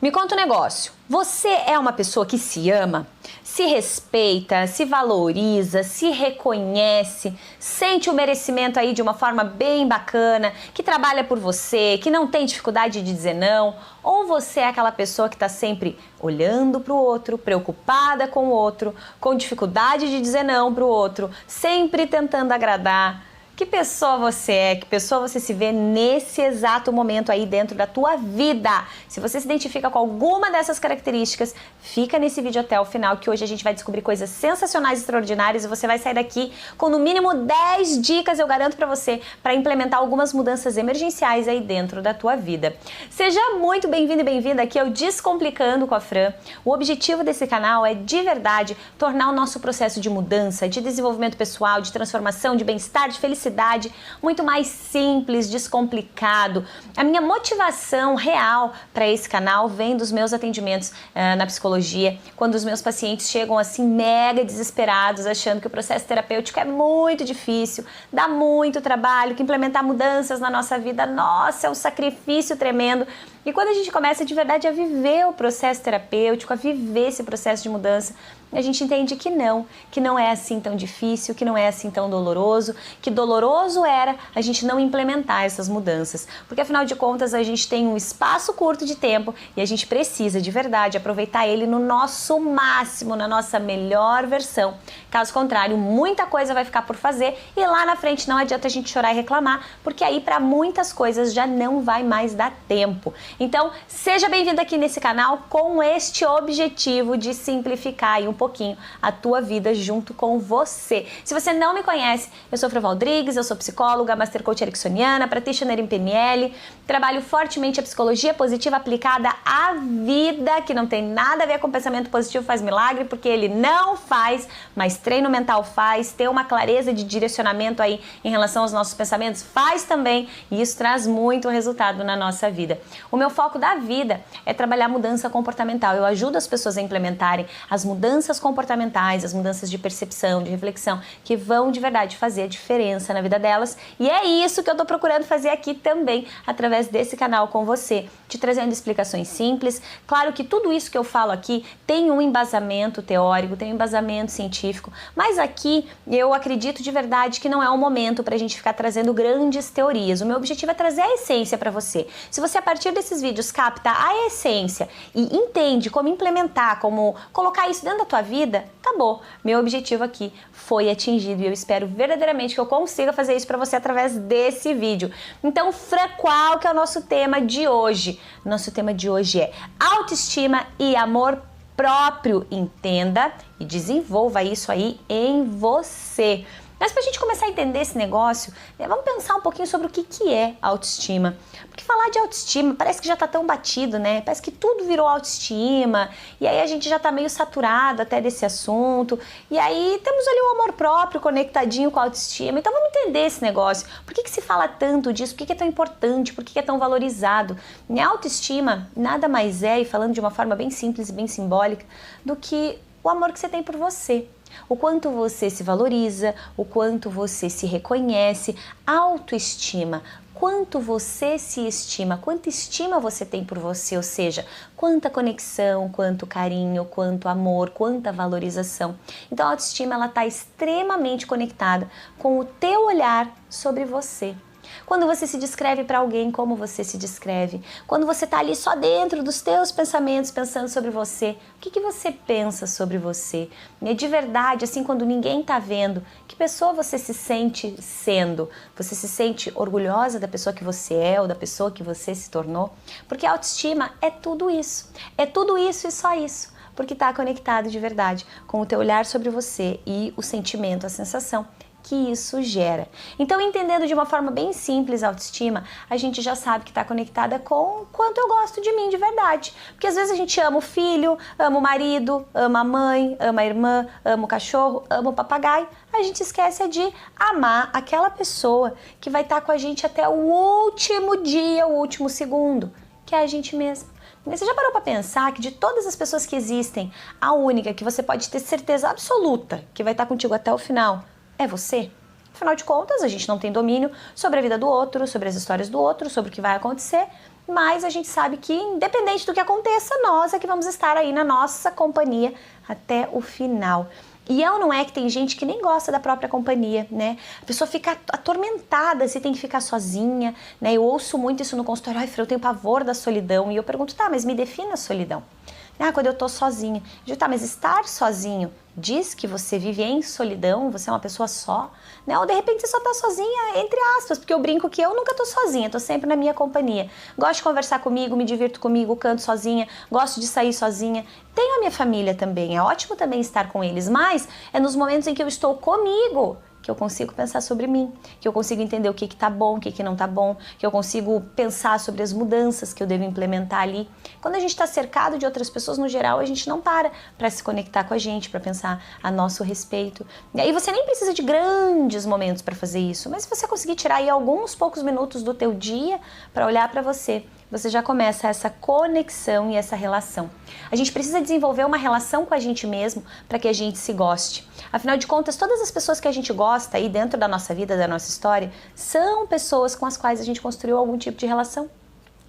Me conta um negócio. Você é uma pessoa que se ama, se respeita, se valoriza, se reconhece, sente o merecimento aí de uma forma bem bacana, que trabalha por você, que não tem dificuldade de dizer não? Ou você é aquela pessoa que está sempre olhando para o outro, preocupada com o outro, com dificuldade de dizer não para o outro, sempre tentando agradar? Que pessoa você é? Que pessoa você se vê nesse exato momento aí dentro da tua vida? Se você se identifica com alguma dessas características, fica nesse vídeo até o final, que hoje a gente vai descobrir coisas sensacionais e extraordinárias e você vai sair daqui com no mínimo 10 dicas, eu garanto pra você, para implementar algumas mudanças emergenciais aí dentro da tua vida. Seja muito bem-vindo e bem-vinda aqui ao Descomplicando com a Fran. O objetivo desse canal é, de verdade, tornar o nosso processo de mudança, de desenvolvimento pessoal, de transformação, de bem-estar, de felicidade, muito mais simples, descomplicado. A minha motivação real para esse canal vem dos meus atendimentos na psicologia, quando os meus pacientes chegam assim mega desesperados, achando que o processo terapêutico é muito difícil, dá muito trabalho, que implementar mudanças na nossa vida, nossa, é um sacrifício tremendo. E quando a gente começa de verdade a viver o processo terapêutico, a viver esse processo de mudança, a gente entende que não é assim tão difícil, que não é assim tão doloroso, que doloroso era a gente não implementar essas mudanças. Porque afinal de contas a gente tem um espaço curto de tempo e a gente precisa de verdade aproveitar ele no nosso máximo, na nossa melhor versão. Caso contrário, muita coisa vai ficar por fazer e lá na frente não adianta a gente chorar e reclamar, porque aí para muitas coisas já não vai mais dar tempo. Então, seja bem-vindo aqui nesse canal com este objetivo de simplificar aí um pouquinho a tua vida junto com você. Se você não me conhece, eu sou Fran Valdrigues, eu sou psicóloga, Master Coach Ericksoniana, practitioner em PNL, trabalho fortemente a psicologia positiva aplicada à vida, que não tem nada a ver com pensamento positivo faz milagre, porque ele não faz, mas treino mental faz, ter uma clareza de direcionamento aí em relação aos nossos pensamentos faz também, e isso traz muito resultado na nossa vida. O meu foco da vida é trabalhar mudança comportamental. Eu ajudo as pessoas a implementarem as mudanças comportamentais, as mudanças de percepção, de reflexão, que vão de verdade fazer a diferença na vida delas. E é isso que eu tô procurando fazer aqui também, através desse canal com você, te trazendo explicações simples. Claro que tudo isso que eu falo aqui tem um embasamento teórico, tem um embasamento científico, mas aqui eu acredito de verdade que não é o momento pra gente ficar trazendo grandes teorias. O meu objetivo é trazer a essência pra você. Se você a partir desses vídeos capta a essência e entende como implementar, como colocar isso dentro da tua vida, acabou. Meu objetivo aqui foi atingido e eu espero verdadeiramente que eu consiga fazer isso para você através desse vídeo. Então, Fran, qual que é o nosso tema de hoje? Nosso tema de hoje é autoestima e amor próprio. Entenda e desenvolva isso aí em você. Mas pra gente começar a entender esse negócio, vamos pensar um pouquinho sobre o que é autoestima. Porque falar de autoestima parece que já tá tão batido, né? Parece que tudo virou autoestima, e aí a gente já tá meio saturado até desse assunto, e aí temos ali o amor próprio conectadinho com a autoestima. Então vamos entender esse negócio. Por que se fala tanto disso? Por que é tão importante? Por que é tão valorizado? A autoestima nada mais é, e falando de uma forma bem simples e bem simbólica, do que o amor que você tem por você. O quanto você se valoriza, o quanto você se reconhece, autoestima, quanto você se estima, quanta estima você tem por você, ou seja, quanta conexão, quanto carinho, quanto amor, quanta valorização. Então a autoestima ela está extremamente conectada com o teu olhar sobre você. Quando você se descreve para alguém, como você se descreve? Quando você está ali só dentro dos teus pensamentos, pensando sobre você, o que você pensa sobre você? E de verdade, assim, quando ninguém está vendo, que pessoa você se sente sendo? Você se sente orgulhosa da pessoa que você é ou da pessoa que você se tornou? Porque a autoestima é tudo isso e só isso, porque está conectado de verdade com o teu olhar sobre você e o sentimento, a sensação que isso gera. Então, entendendo de uma forma bem simples a autoestima, a gente já sabe que está conectada com quanto eu gosto de mim de verdade. Porque às vezes a gente ama o filho, ama o marido, ama a mãe, ama a irmã, ama o cachorro, ama o papagaio. A gente esquece de amar aquela pessoa que vai estar com a gente até o último dia, o último segundo, que é a gente mesma. Você já parou para pensar que de todas as pessoas que existem, a única que você pode ter certeza absoluta que vai estar contigo até o final é você? Afinal de contas, a gente não tem domínio sobre a vida do outro, sobre as histórias do outro, sobre o que vai acontecer. mas a gente sabe que, independente do que aconteça, nós é que vamos estar aí na nossa companhia até o final. E não é que tem gente que nem gosta da própria companhia, né? A pessoa fica atormentada se tem que ficar sozinha, né? Eu ouço muito isso no consultório, ai, Fran, eu tenho pavor da solidão. E eu pergunto, tá, mas me defina a solidão. Quando eu tô sozinha. Eu digo, tá, mas estar sozinho diz que você vive em solidão, você é uma pessoa só, né? Ou de repente você só tá sozinha, entre aspas, porque eu brinco que eu nunca tô sozinha, tô sempre na minha companhia. Gosto de conversar comigo, me divirto comigo, canto sozinha, gosto de sair sozinha. Tenho a minha família também, é ótimo também estar com eles, mas é nos momentos em que eu estou comigo que eu consigo pensar sobre mim, que eu consigo entender o que tá bom, o que não tá bom, que eu consigo pensar sobre as mudanças que eu devo implementar ali. Quando a gente está cercado de outras pessoas, no geral, a gente não para se conectar com a gente, para pensar a nosso respeito. E aí você nem precisa de grandes momentos para fazer isso, mas se você conseguir tirar aí alguns poucos minutos do teu dia para olhar para você, você já começa essa conexão e essa relação. A gente precisa desenvolver uma relação com a gente mesmo para que a gente se goste. Afinal de contas, todas as pessoas que a gente gosta aí dentro da nossa vida, da nossa história, são pessoas com as quais a gente construiu algum tipo de relação.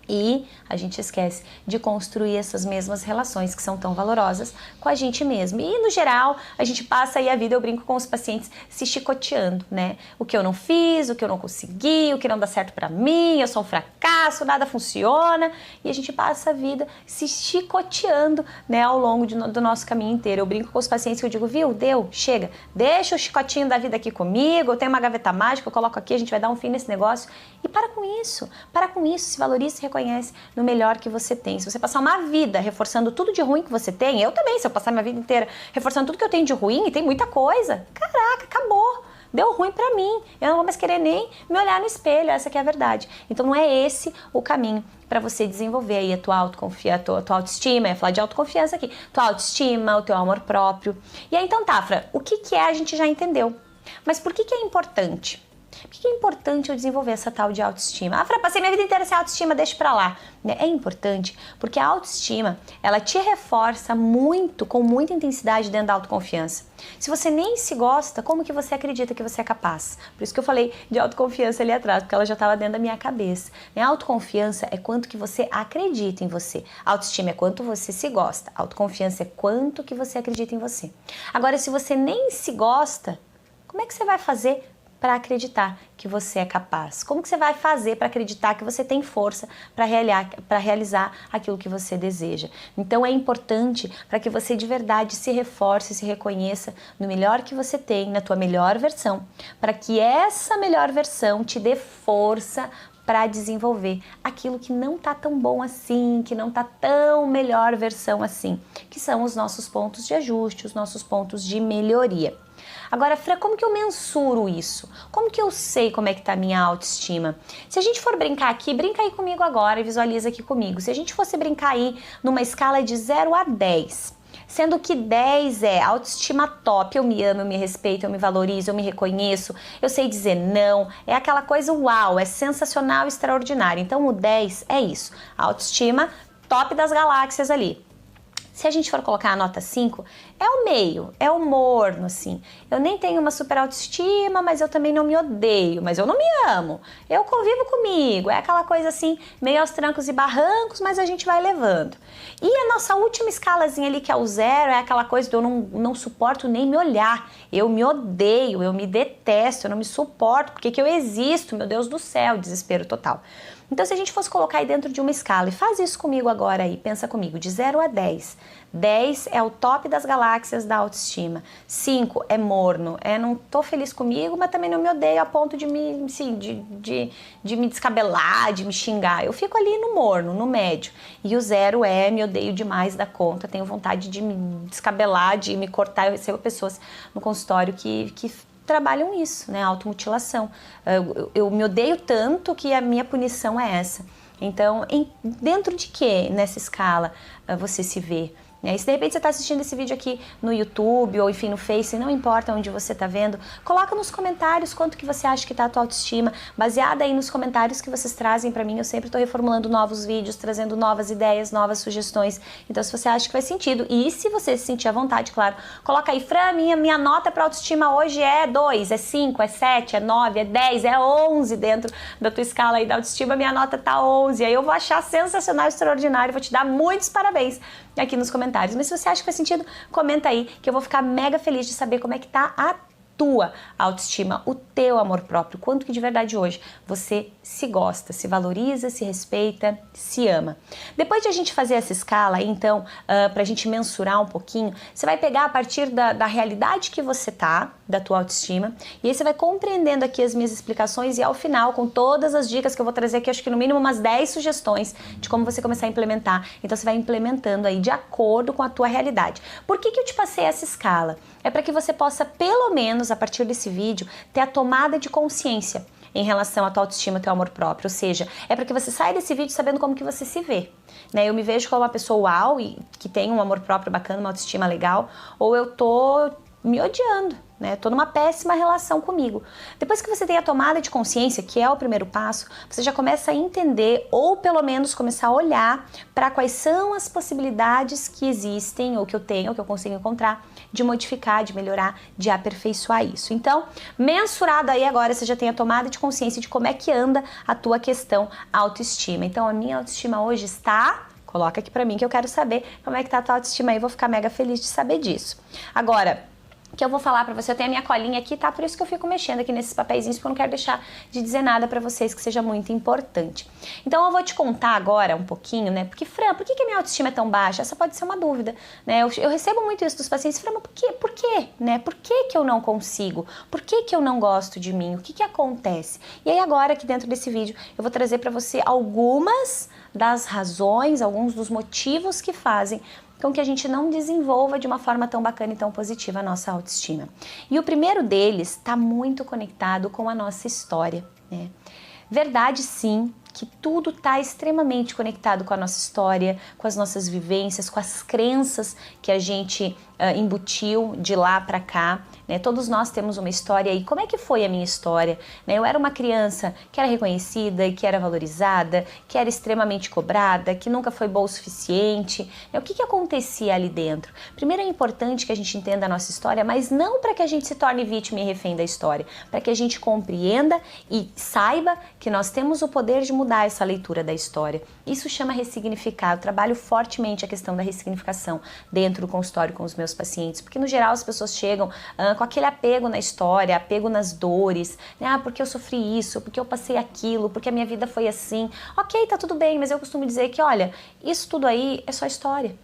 E a gente esquece de construir essas mesmas relações que são tão valorosas com a gente mesmo. E, no geral, a gente passa aí a vida, eu brinco com os pacientes, se chicoteando, né? O que eu não fiz, o que eu não consegui, o que não dá certo pra mim, eu sou um fracasso, nada funciona. E a gente passa a vida se chicoteando, né, ao longo do nosso caminho inteiro. Eu brinco com os pacientes que eu digo, viu, deu, chega, deixa o chicotinho da vida aqui comigo, eu tenho uma gaveta mágica, eu coloco aqui, a gente vai dar um fim nesse negócio. E para com isso, se valorize, se reconhece no melhor que você tem. Se você passar uma vida reforçando tudo de ruim que você tem, eu também, se eu passar minha vida inteira reforçando tudo que eu tenho de ruim, e tem muita coisa, caraca, acabou. Deu ruim pra mim, eu não vou mais querer nem me olhar no espelho, essa que é a verdade. Então não é esse o caminho para você desenvolver aí a tua autoconfiança, tua autoestima, eu ia falar de autoconfiança aqui, tua autoestima, o teu amor próprio. E aí então, Tafra, o que é a gente já entendeu, mas por que é importante? Por que é importante eu desenvolver essa tal de autoestima? Fran, passei minha vida inteira sem autoestima, deixa pra lá. É importante porque a autoestima, ela te reforça muito, com muita intensidade dentro da autoconfiança. Se você nem se gosta, como que você acredita que você é capaz? Por isso que eu falei de autoconfiança ali atrás, porque ela já estava dentro da minha cabeça. A autoconfiança é quanto que você acredita em você. A autoestima é quanto você se gosta. A autoconfiança é quanto que você acredita em você. Agora, se você nem se gosta, como é que você vai fazer para acreditar que você é capaz? Como que você vai fazer para acreditar que você tem força para realizar aquilo que você deseja? Então é importante para que você de verdade se reforce, se reconheça no melhor que você tem, na tua melhor versão, para que essa melhor versão te dê força para desenvolver aquilo que não tá tão bom assim, que não tá tão melhor versão assim, que são os nossos pontos de ajuste, os nossos pontos de melhoria. Agora, Fran, como que eu mensuro isso? Como que eu sei como é que tá a minha autoestima? Se a gente for brincar aqui, brinca aí comigo agora e visualiza aqui comigo. Se a gente fosse brincar aí numa escala de 0 a 10, sendo que 10 é autoestima top, eu me amo, eu me respeito, eu me valorizo, eu me reconheço, eu sei dizer não, é aquela coisa uau, é sensacional, extraordinário. Então o 10 é isso, autoestima top das galáxias ali. Se a gente for colocar a nota 5, é o meio, é o morno, assim. Eu nem tenho uma super autoestima, mas eu também não me odeio, mas eu não me amo. Eu convivo comigo, é aquela coisa assim, meio aos trancos e barrancos, mas a gente vai levando. E a nossa última escalazinha ali, que é o 0, é aquela coisa de eu não suporto nem me olhar. Eu me odeio, eu me detesto, eu não me suporto, porque que eu existo, meu Deus do céu, desespero total. Então, se a gente fosse colocar aí dentro de uma escala, e faz isso comigo agora aí, pensa comigo, de 0 a 10. 10 é o top das galáxias da autoestima. 5 é morno, não tô feliz comigo, mas também não me odeio a ponto de me, assim, de me descabelar, de me xingar. Eu fico ali no morno, no médio. E o 0 é me odeio demais da conta, tenho vontade de me descabelar, de me cortar. Eu recebo pessoas no consultório que trabalham isso, né? Automutilação. Eu me odeio tanto que a minha punição é essa. Então, dentro de que nessa escala você se vê? E se de repente você está assistindo esse vídeo aqui no YouTube ou enfim no Face, não importa onde você está vendo, coloca nos comentários quanto que você acha que está a tua autoestima, baseada aí nos comentários que vocês trazem para mim. Eu sempre estou reformulando novos vídeos, trazendo novas ideias, novas sugestões. Então se você acha que faz sentido e se você se sentir à vontade, claro, coloca aí: Fran, minha nota para autoestima hoje é 2, é 5, é 7, é 9, é 10, é 11 dentro da tua escala aí da autoestima, minha nota tá 11. Aí eu vou achar sensacional, extraordinário, vou te dar muitos parabéns aqui nos comentários. Mas se você acha que faz sentido, comenta aí que eu vou ficar mega feliz de saber como é que tá a tua autoestima, o teu amor próprio, quanto que de verdade hoje você se gosta, se valoriza, se respeita, se ama. Depois de a gente fazer essa escala aí, então, pra gente mensurar um pouquinho, você vai pegar a partir da realidade que você tá, da tua autoestima, e aí você vai compreendendo aqui as minhas explicações e ao final, com todas as dicas que eu vou trazer aqui, acho que no mínimo umas 10 sugestões de como você começar a implementar. Então você vai implementando aí de acordo com a tua realidade. Por que eu te passei essa escala? É para que você possa, pelo menos a partir desse vídeo, ter a tomada de consciência em relação à tua autoestima, teu amor próprio. Ou seja, é para que você saia desse vídeo sabendo como que você se vê. Né? Eu me vejo como uma pessoa uau e que tem um amor próprio bacana, uma autoestima legal, ou eu tô me odiando, né? Tô numa péssima relação comigo. Depois que você tem a tomada de consciência, que é o primeiro passo, você já começa a entender, ou pelo menos começar a olhar para quais são as possibilidades que existem, ou que eu tenho, ou que eu consigo encontrar, de modificar, de melhorar, de aperfeiçoar isso. Então, mensurado aí agora, você já tem a tomada de consciência de como é que anda a tua questão autoestima. Então, a minha autoestima hoje está... Coloca aqui pra mim que eu quero saber como é que tá a tua autoestima aí, vou ficar mega feliz de saber disso. Agora, que eu vou falar pra você, eu tenho a minha colinha aqui, tá? Por isso que eu fico mexendo aqui nesses papeizinhos, porque eu não quero deixar de dizer nada pra vocês que seja muito importante. Então eu vou te contar agora um pouquinho, né? Porque, Fran, por que a minha autoestima é tão baixa? Essa pode ser uma dúvida, né? Eu recebo muito isso dos pacientes: Fran, mas por quê? Né? Por que eu não consigo? Por que eu não gosto de mim? O que acontece? E aí agora, aqui dentro desse vídeo, eu vou trazer pra você algumas das razões, alguns dos motivos que fazem com que a gente não desenvolva de uma forma tão bacana e tão positiva a nossa autoestima. E o primeiro deles está muito conectado com a nossa história, né? Verdade, sim, que tudo está extremamente conectado com a nossa história, com as nossas vivências, com as crenças que a gente embutiu de lá para cá, né? Todos nós temos uma história. E como é que foi a minha história? Né? Eu era uma criança que era reconhecida e que era valorizada, que era extremamente cobrada, que nunca foi boa o suficiente. Né? O que acontecia ali dentro? Primeiro, é importante que a gente entenda a nossa história, mas não para que a gente se torne vítima e refém da história, para que a gente compreenda e saiba que nós temos o poder de mudar essa leitura da história. Isso chama ressignificar. Eu trabalho fortemente a questão da ressignificação dentro do consultório com os meus pacientes, porque no geral as pessoas chegam com aquele apego na história, apego nas dores, né? Ah, porque eu sofri isso, porque eu passei aquilo, porque a minha vida foi assim. Ok, tá tudo bem, mas eu costumo dizer que, olha, isso tudo aí é só história.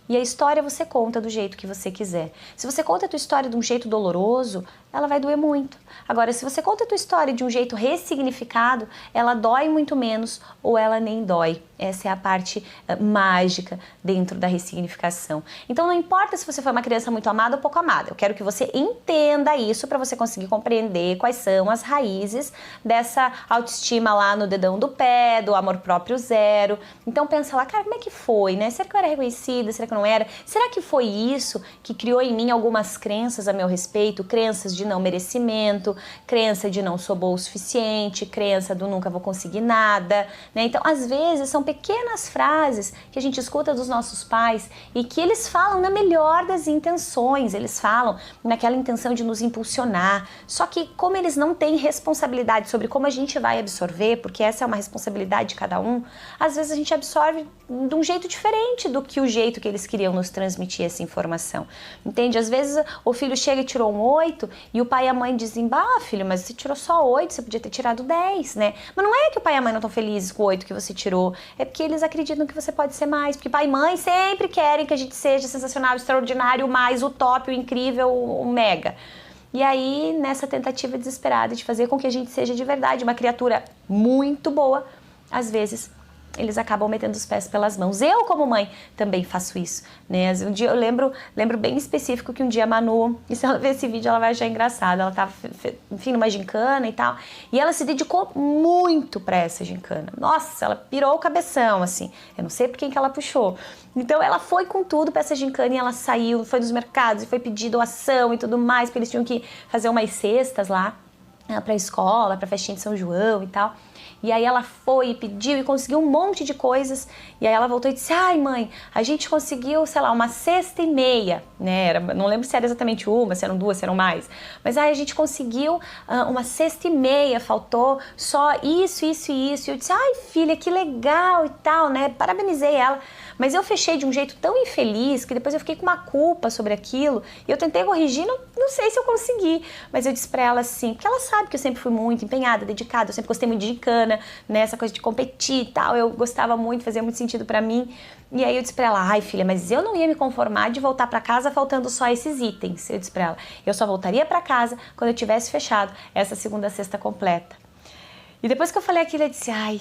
E a história você conta do jeito que você quiser. Se você conta a tua história de um jeito doloroso, ela vai doer muito. Agora, se você conta a tua história de um jeito ressignificado, ela dói muito menos ou ela nem dói. Essa é a parte mágica dentro da ressignificação. Então não importa se você foi uma criança muito amada ou pouco amada. Eu quero que você entenda isso para você conseguir compreender quais são as raízes dessa autoestima lá no dedão do pé, do amor próprio zero. Então pensa lá, cara, como é que foi, né? Será que eu era reconhecida? Será que eu não era? Será que foi isso que criou em mim algumas crenças a meu respeito? Crenças de não merecimento, crença de não sou boa o suficiente, crença do nunca vou conseguir nada, né? Então, às vezes, são pequenas frases que a gente escuta dos nossos pais e que eles falam na melhor das intenções, eles falam naquela intenção de nos impulsionar, só que como eles não têm responsabilidade sobre como a gente vai absorver, porque essa é uma responsabilidade de cada um, às vezes a gente absorve de um jeito diferente do que o jeito que eles queriam nos transmitir essa informação, entende? Às vezes o filho chega e tirou um 8 e o pai e a mãe dizem: bah, filho, mas você tirou só 8, você podia ter tirado 10, né? Mas não é que o pai e a mãe não estão felizes com o 8 que você tirou, é porque eles acreditam que você pode ser mais, porque pai e mãe sempre querem que a gente seja sensacional, extraordinário, o mais, o top, o incrível, o mega. E aí, nessa tentativa desesperada de fazer com que a gente seja de verdade uma criatura muito boa, às vezes eles acabam metendo os pés pelas mãos. Eu, como mãe, também faço isso, né? Um dia eu lembro bem específico que um dia a Manu, e se ela ver esse vídeo ela vai achar engraçado, ela tava, enfim, numa gincana e tal, e ela se dedicou muito pra essa gincana. Nossa, ela pirou o cabeção, assim, eu não sei por quem que ela puxou. Então ela foi com tudo pra essa gincana e ela saiu, foi nos mercados e foi pedir doação e tudo mais, porque eles tinham que fazer umas cestas lá pra escola, pra festinha de São João e tal. E aí ela foi e pediu e conseguiu um monte de coisas. E aí ela voltou e disse, ai mãe, a gente conseguiu, sei lá, uma cesta e meia, né? Não lembro se era exatamente uma, se eram duas, se eram mais. Mas aí a gente conseguiu uma cesta e meia, faltou só isso, isso e isso. E eu disse, ai filha, que legal e tal, né? Parabenizei ela. Mas eu fechei de um jeito tão infeliz que depois eu fiquei com uma culpa sobre aquilo. E eu tentei corrigir, não sei se eu consegui. Mas eu disse pra ela assim, porque ela sabe que eu sempre fui muito empenhada, dedicada, eu sempre gostei muito de gincana, né, essa coisa de competir e tal, eu gostava muito, fazia muito sentido pra mim. E aí eu disse pra ela, ai filha, mas eu não ia me conformar de voltar pra casa faltando só esses itens. Eu disse pra ela, eu só voltaria pra casa quando eu tivesse fechado essa segunda cesta completa. E depois que eu falei aquilo, eu disse, ai,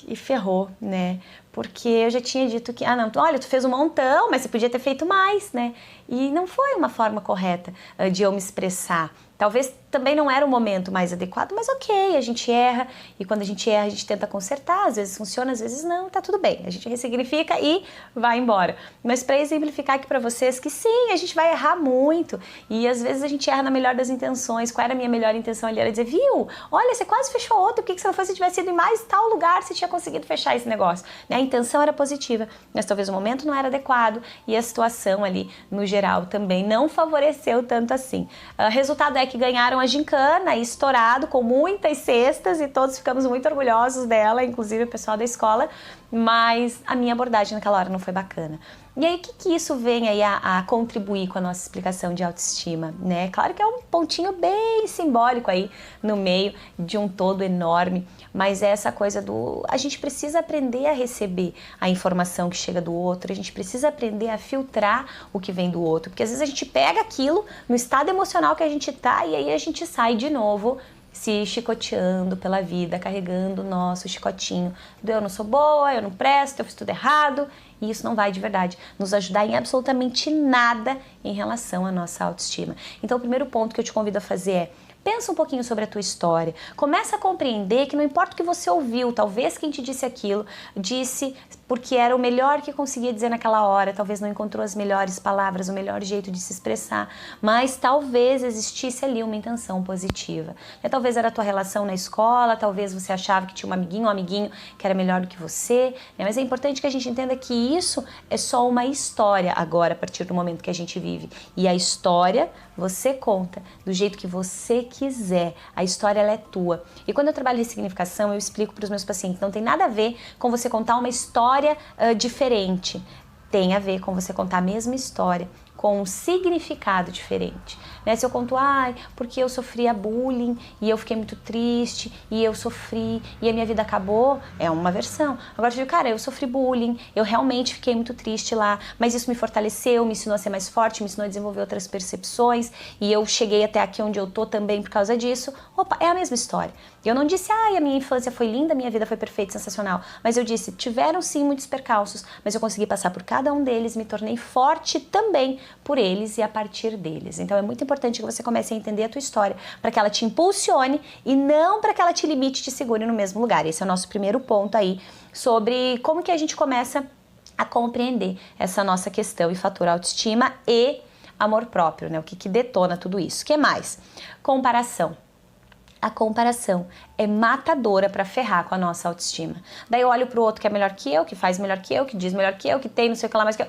e ferrou, né? Porque eu já tinha dito que, não, olha, tu fez um montão, mas você podia ter feito mais, né? E não foi uma forma correta de eu me expressar. Talvez também não era o momento mais adequado, mas ok, a gente erra, e quando a gente erra, a gente tenta consertar, às vezes funciona, às vezes não, tá tudo bem, a gente ressignifica e vai embora. Mas para exemplificar aqui para vocês que sim, a gente vai errar muito, e às vezes a gente erra na melhor das intenções. Qual era a minha melhor intenção ali? Era dizer, viu, olha, você quase fechou outro, por que você não foi? Se tivesse ido em mais tal lugar, você tinha conseguido fechar esse negócio. A intenção era positiva, mas talvez o momento não era adequado, e a situação ali, no geral, também não favoreceu tanto assim. Resultado é que ganharam a gincana, estourado, com muitas cestas, e todos ficamos muito orgulhosos dela, inclusive o pessoal da escola, mas a minha abordagem naquela hora não foi bacana. E aí, o que isso vem aí a contribuir com a nossa explicação de autoestima, né? Claro que é um pontinho bem simbólico aí no meio de um todo enorme, mas é essa coisa do... A gente precisa aprender a receber a informação que chega do outro, a gente precisa aprender a filtrar o que vem do outro, porque às vezes a gente pega aquilo no estado emocional que a gente tá e aí a gente sai de novo se chicoteando pela vida, carregando o nosso chicotinho do eu não sou boa, eu não presto, eu fiz tudo errado, e isso não vai de verdade nos ajudar em absolutamente nada em relação à nossa autoestima. Então o primeiro ponto que eu te convido a fazer é: pensa um pouquinho sobre a tua história, começa a compreender que não importa o que você ouviu, talvez quem te disse aquilo, disse porque era o melhor que conseguia dizer naquela hora, talvez não encontrou as melhores palavras, o melhor jeito de se expressar, mas talvez existisse ali uma intenção positiva. Talvez era a tua relação na escola, talvez você achava que tinha um amiguinho que era melhor do que você, mas é importante que a gente entenda que isso é só uma história agora, a partir do momento que a gente vive. E a história você conta do jeito que você quiser, a história ela é tua. E quando eu trabalho ressignificação, eu explico para os meus pacientes, não tem nada a ver com você contar uma história diferente, tem a ver com você contar a mesma história com um significado diferente, né? Se eu conto, porque eu sofria bullying e eu fiquei muito triste e eu sofri e a minha vida acabou, é uma versão. Agora eu digo, cara, eu sofri bullying, eu realmente fiquei muito triste lá, mas isso me fortaleceu, me ensinou a ser mais forte, me ensinou a desenvolver outras percepções e eu cheguei até aqui onde eu tô também por causa disso. Opa, é a mesma história. Eu não disse, a minha infância foi linda, minha vida foi perfeita, sensacional, mas eu disse, tiveram sim muitos percalços, mas eu consegui passar por cada um deles, me tornei forte também por eles e a partir deles. Então é muito importante que você comece a entender a tua história para que ela te impulsione e não para que ela te limite e te segure no mesmo lugar. Esse é o nosso primeiro ponto aí sobre como que a gente começa a compreender essa nossa questão e fator autoestima e amor próprio, né? O que detona tudo isso. O que mais? Comparação. A comparação é matadora para ferrar com a nossa autoestima. Daí eu olho pro outro que é melhor que eu, que faz melhor que eu, que diz melhor que eu, que tem não sei o que lá mais que eu.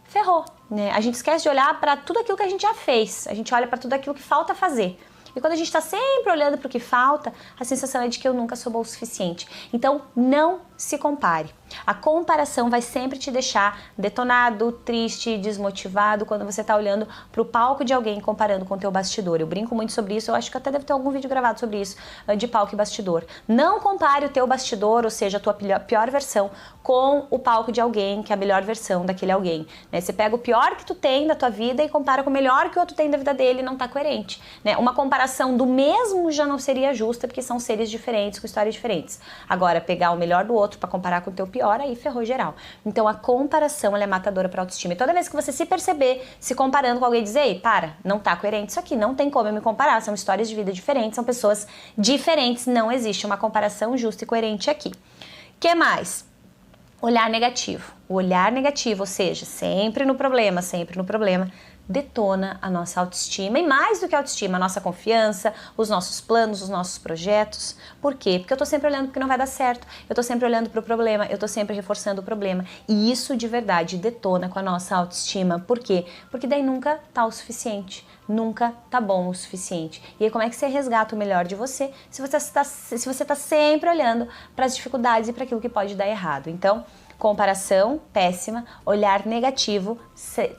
Ferrou, né? A gente esquece de olhar para tudo aquilo que a gente já fez. A gente olha para tudo aquilo que falta fazer. E quando a gente está sempre olhando para o que falta, a sensação é de que eu nunca sou bom o suficiente. Então, não se compare. A comparação vai sempre te deixar detonado, triste, desmotivado quando você está olhando para o palco de alguém comparando com o teu bastidor. Eu brinco muito sobre isso, eu acho que até deve ter algum vídeo gravado sobre isso, de palco e bastidor. Não compare o teu bastidor, ou seja, a tua pior versão, com o palco de alguém que é a melhor versão daquele alguém, né? Você pega o pior que tu tem da tua vida e compara com o melhor que o outro tem da vida dele e não tá coerente, né? Uma comparação do mesmo já não seria justa, porque são seres diferentes, com histórias diferentes. Agora, pegar o melhor do outro outro para comparar com o teu pior, aí ferrou geral. Então a comparação, ela é matadora para autoestima. E toda vez que você se perceber se comparando com alguém, dizer, ei, para, não tá coerente isso aqui, não tem como eu me comparar, são histórias de vida diferentes, são pessoas diferentes, não existe uma comparação justa e coerente aqui. Que mais? Olhar negativo. O olhar negativo, ou seja, sempre no problema, detona a nossa autoestima e mais do que a autoestima, a nossa confiança, os nossos planos, os nossos projetos. Por quê? Porque eu tô sempre olhando porque não vai dar certo, eu tô sempre olhando pro problema, eu tô sempre reforçando o problema e isso de verdade detona com a nossa autoestima. Por quê? Porque daí nunca tá o suficiente, nunca tá bom o suficiente. E aí como é que você resgata o melhor de você se você tá sempre olhando para as dificuldades e para aquilo que pode dar errado? Então, comparação, péssima. Olhar negativo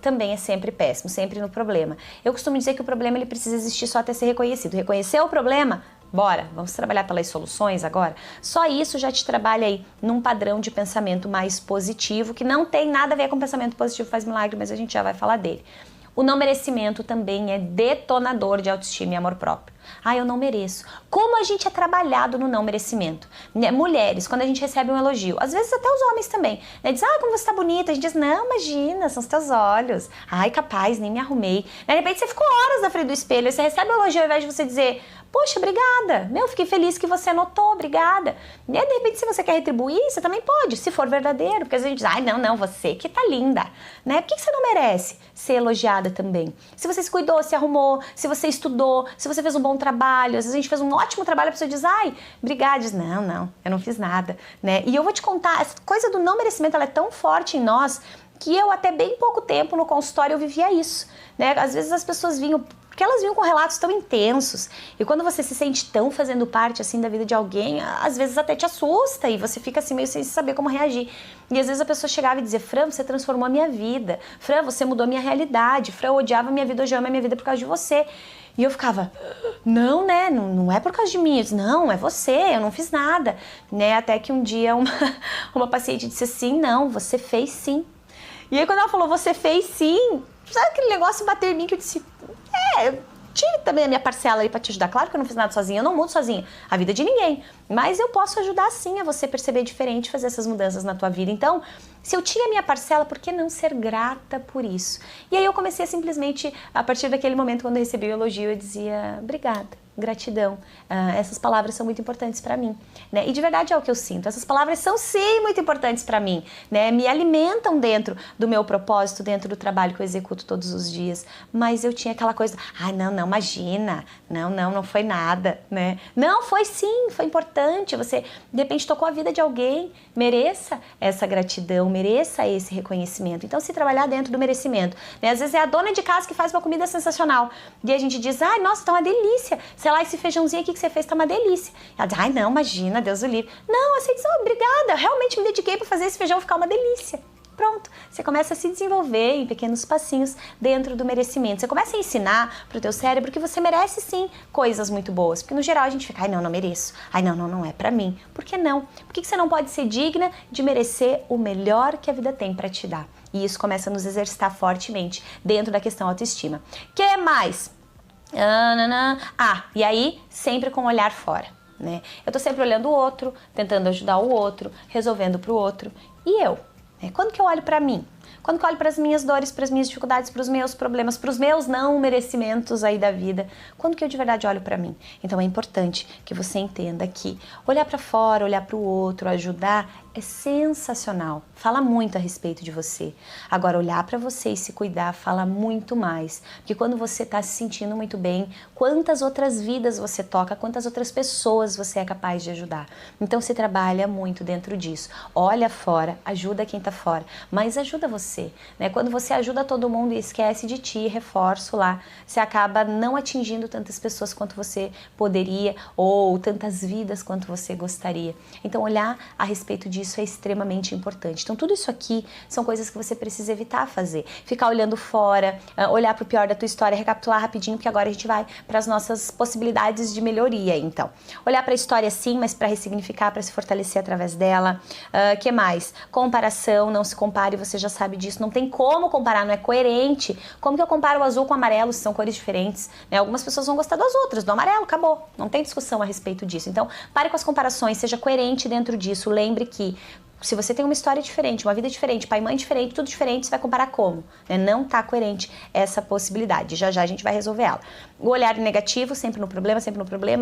também é sempre péssimo, sempre no problema. Eu costumo dizer que o problema ele precisa existir só até ser reconhecido. Reconhecer o problema? Bora, vamos trabalhar pelas soluções agora? Só isso já te trabalha aí num padrão de pensamento mais positivo, que não tem nada a ver com pensamento positivo faz milagre, mas a gente já vai falar dele. O não merecimento também é detonador de autoestima e amor próprio. Eu não mereço. Como a gente é trabalhado no não merecimento? Né? Mulheres, quando a gente recebe um elogio, às vezes até os homens também, né? Diz, como você tá bonita. A gente diz, não, imagina, são os teus olhos. Capaz, nem me arrumei. De repente você ficou horas na frente do espelho, e você recebe um elogio ao invés de você dizer, poxa, obrigada. Fiquei feliz que você notou, obrigada. E de repente, se você quer retribuir, você também pode, se for verdadeiro. Porque às vezes a gente diz, não, você que tá linda. Né? Por que você não merece ser elogiada também? Se você se cuidou, se arrumou, se você estudou, se você fez um bom trabalho, às vezes a gente fez um ótimo trabalho, a pessoa diz, obrigada, diz, não, eu não fiz nada, né? E eu vou te contar, essa coisa do não merecimento, ela é tão forte em nós, que eu até bem pouco tempo no consultório eu vivia isso, né? Às vezes as pessoas vinham, porque elas vinham com relatos tão intensos, e quando você se sente tão fazendo parte, assim, da vida de alguém, às vezes até te assusta, e você fica assim meio sem saber como reagir. E às vezes a pessoa chegava e dizia, Fran, você transformou a minha vida, Fran, você mudou a minha realidade, Fran, eu odiava a minha vida, hoje eu amo a minha vida por causa de você. E eu ficava, não, né, não é por causa de mim. Eu disse, não, é você, eu não fiz nada, né, até que um dia uma paciente disse assim, não, você fez sim. E aí quando ela falou, você fez sim, sabe aquele negócio bater em mim que eu disse, eu tive também a minha parcela aí pra te ajudar. Claro que eu não fiz nada sozinha, eu não mudo sozinha a vida de ninguém, mas eu posso ajudar sim a você perceber diferente, fazer essas mudanças na tua vida. Então, se eu tinha a minha parcela, por que não ser grata por isso? E aí eu comecei a simplesmente, a partir daquele momento, quando eu recebi o elogio, eu dizia, obrigada, gratidão. Essas palavras são muito importantes para mim, né? E de verdade é o que eu sinto. Essas palavras são sim muito importantes para mim, né? Me alimentam dentro do meu propósito, dentro do trabalho que eu executo todos os dias. Mas eu tinha aquela coisa, não, imagina, não foi nada, né? Não, foi sim, foi importante. Você, de repente, tocou a vida de alguém, mereça essa gratidão, mereça esse reconhecimento. Então, se trabalhar dentro do merecimento, né? Às vezes é a dona de casa que faz uma comida sensacional e a gente diz, nossa, tá uma delícia, sei lá, esse feijãozinho aqui que você fez tá uma delícia. Ela diz, não, imagina, Deus o livre. Não, você diz, obrigada, realmente me dediquei para fazer esse feijão ficar uma delícia. Pronto, você começa a se desenvolver em pequenos passinhos dentro do merecimento. Você começa a ensinar pro teu cérebro que você merece sim coisas muito boas. Porque no geral a gente fica, não mereço. Não é pra mim. Por que não? Por que você não pode ser digna de merecer o melhor que a vida tem pra te dar? E isso começa a nos exercitar fortemente dentro da questão autoestima. Que mais? E aí, sempre com o olhar fora, né? Eu tô sempre olhando o outro, tentando ajudar o outro, resolvendo pro outro. E eu? Quando que eu olho pra mim? Quando que eu olho para as minhas dores, para as minhas dificuldades, para os meus problemas, para os meus não merecimentos aí da vida? Quando que eu de verdade olho para mim? Então é importante que você entenda que olhar para fora, olhar para o outro, ajudar é sensacional. Fala muito a respeito de você. Agora, olhar para você e se cuidar fala muito mais. Porque quando você está se sentindo muito bem, quantas outras vidas você toca, quantas outras pessoas você é capaz de ajudar. Então, se trabalha muito dentro disso. Olha fora, ajuda quem está fora, mas ajuda você, né? Quando você ajuda todo mundo e esquece de ti, reforço lá, você acaba não atingindo tantas pessoas quanto você poderia ou tantas vidas quanto você gostaria. Então, olhar a respeito disso é extremamente importante. Então, tudo isso aqui são coisas que você precisa evitar fazer. Ficar olhando fora, olhar para o pior da tua história, recapitular rapidinho, porque agora a gente vai para as nossas possibilidades de melhoria, então. Olhar para a história sim, mas para ressignificar, para se fortalecer através dela. Que mais? Comparação, não se compare, você já sabe sabe disso, não tem como comparar, não é coerente. Como que eu comparo o azul com o amarelo se são cores diferentes? Né? Algumas pessoas vão gostar do azul, outras do amarelo, acabou. Não tem discussão a respeito disso. Então, pare com as comparações, seja coerente dentro disso. Lembre que se você tem uma história diferente, uma vida diferente, pai e mãe diferente, tudo diferente, você vai comparar como? Né? Não tá coerente essa possibilidade. Já já a gente vai resolver ela. O olhar negativo, sempre no problema,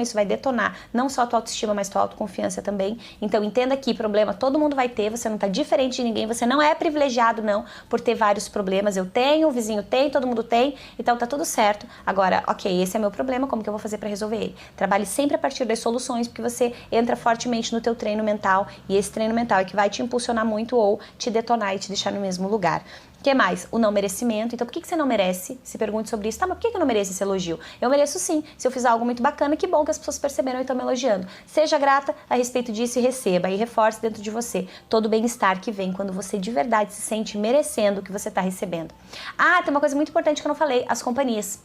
isso vai detonar não só a tua autoestima, mas a tua autoconfiança também. Então entenda que problema todo mundo vai ter, você não tá diferente de ninguém, você não é privilegiado não por ter vários problemas. Eu tenho, o vizinho tem, todo mundo tem, então tá tudo certo. Agora, ok, esse é meu problema, como que eu vou fazer para resolver ele? Trabalhe sempre a partir das soluções, porque você entra fortemente no teu treino mental, e esse treino mental é que vai te impulsionar muito ou te detonar e te deixar no mesmo lugar. O que mais? O não merecimento. Então, por que você não merece? Se pergunte sobre isso. Tá, mas por que eu não mereço esse elogio? Eu mereço sim. Se eu fiz algo muito bacana, que bom que as pessoas perceberam e estão me elogiando. Seja grata a respeito disso e receba. E reforce dentro de você todo o bem-estar que vem quando você de verdade se sente merecendo o que você está recebendo. Ah, tem uma coisa muito importante que eu não falei. As companhias.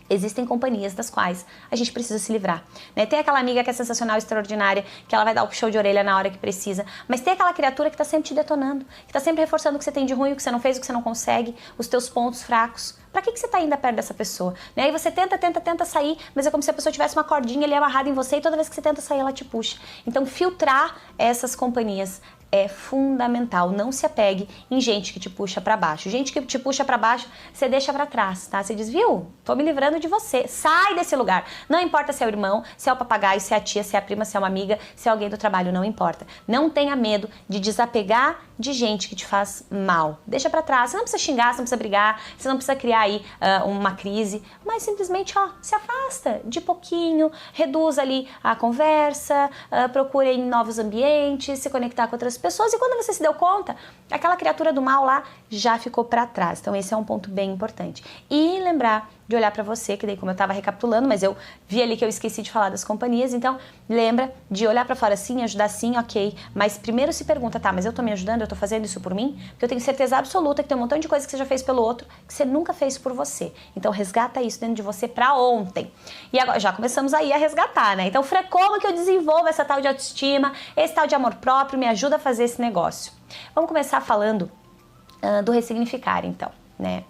Existem companhias das quais a gente precisa se livrar, né? Tem aquela amiga que é sensacional, extraordinária, que ela vai dar o puxão de orelha na hora que precisa, mas tem aquela criatura que tá sempre te detonando, que tá sempre reforçando o que você tem de ruim, o que você não fez, o que você não consegue, os teus pontos fracos. Pra que você tá indo perto dessa pessoa? Né? Aí você tenta sair, mas é como se a pessoa tivesse uma cordinha ali amarrada em você e toda vez que você tenta sair, ela te puxa. Então, filtrar essas companhias é fundamental. Não se apegue em gente que te puxa pra baixo. Gente que te puxa pra baixo, você deixa pra trás, tá? Você diz, viu? Tô me livrando de você. Sai desse lugar. Não importa se é o irmão, se é o papagaio, se é a tia, se é a prima, se é uma amiga, se é alguém do trabalho, não importa. Não tenha medo de desapegar de gente que te faz mal. Deixa pra trás. Você não precisa xingar, você não precisa brigar, você não precisa criar aí uma crise, mas simplesmente, se afasta de pouquinho, reduz ali a conversa, procure em novos ambientes, se conectar com outras pessoas, e quando você se deu conta, aquela criatura do mal lá já ficou para trás. Então esse é um ponto bem importante. E lembrar de olhar para você, que daí como eu estava recapitulando, mas eu vi ali que eu esqueci de falar das companhias, então lembra de olhar para fora sim, ajudar sim, ok, mas primeiro se pergunta, tá, mas eu tô me ajudando, eu tô fazendo isso por mim? Porque eu tenho certeza absoluta que tem um montão de coisa que você já fez pelo outro, que você nunca fez por você. Então resgata isso dentro de você para ontem. E agora já começamos aí a resgatar, né? Então, como que eu desenvolvo essa tal de autoestima, esse tal de amor próprio, me ajuda a fazer esse negócio? Vamos começar falando do ressignificar, então, né?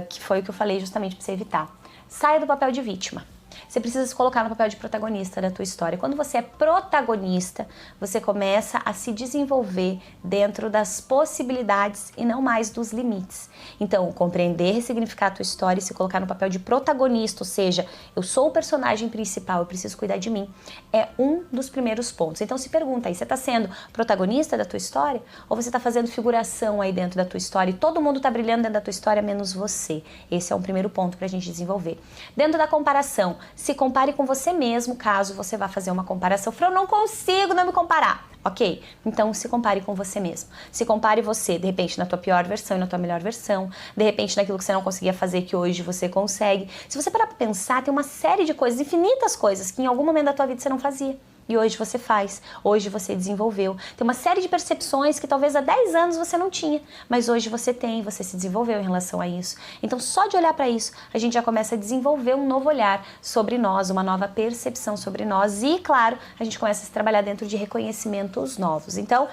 Que foi o que eu falei justamente para você evitar. Saia do papel de vítima. Você precisa se colocar no papel de protagonista da tua história. Quando você é protagonista, você começa a se desenvolver dentro das possibilidades e não mais dos limites. Então, compreender, ressignificar a tua história e se colocar no papel de protagonista, ou seja, eu sou o personagem principal, eu preciso cuidar de mim, é um dos primeiros pontos. Então, se pergunta aí, você está sendo protagonista da tua história? Ou você está fazendo figuração aí dentro da tua história e todo mundo está brilhando dentro da tua história, menos você? Esse é um primeiro ponto para a gente desenvolver. Dentro da comparação, se compare com você mesmo, caso você vá fazer uma comparação. Eu não consigo não me comparar. Ok? Então se compare com você mesmo. Se compare você, de repente, na tua pior versão e na tua melhor versão. De repente, naquilo que você não conseguia fazer, que hoje você consegue. Se você parar pra pensar, tem uma série de coisas, infinitas coisas, que em algum momento da tua vida você não fazia. E hoje você faz, hoje você desenvolveu. Tem uma série de percepções que talvez há 10 anos você não tinha, mas hoje você tem, você se desenvolveu em relação a isso. Então só de olhar para isso, a gente já começa a desenvolver um novo olhar sobre nós, uma nova percepção sobre nós e, claro, a gente começa a se trabalhar dentro de reconhecimentos novos. Então,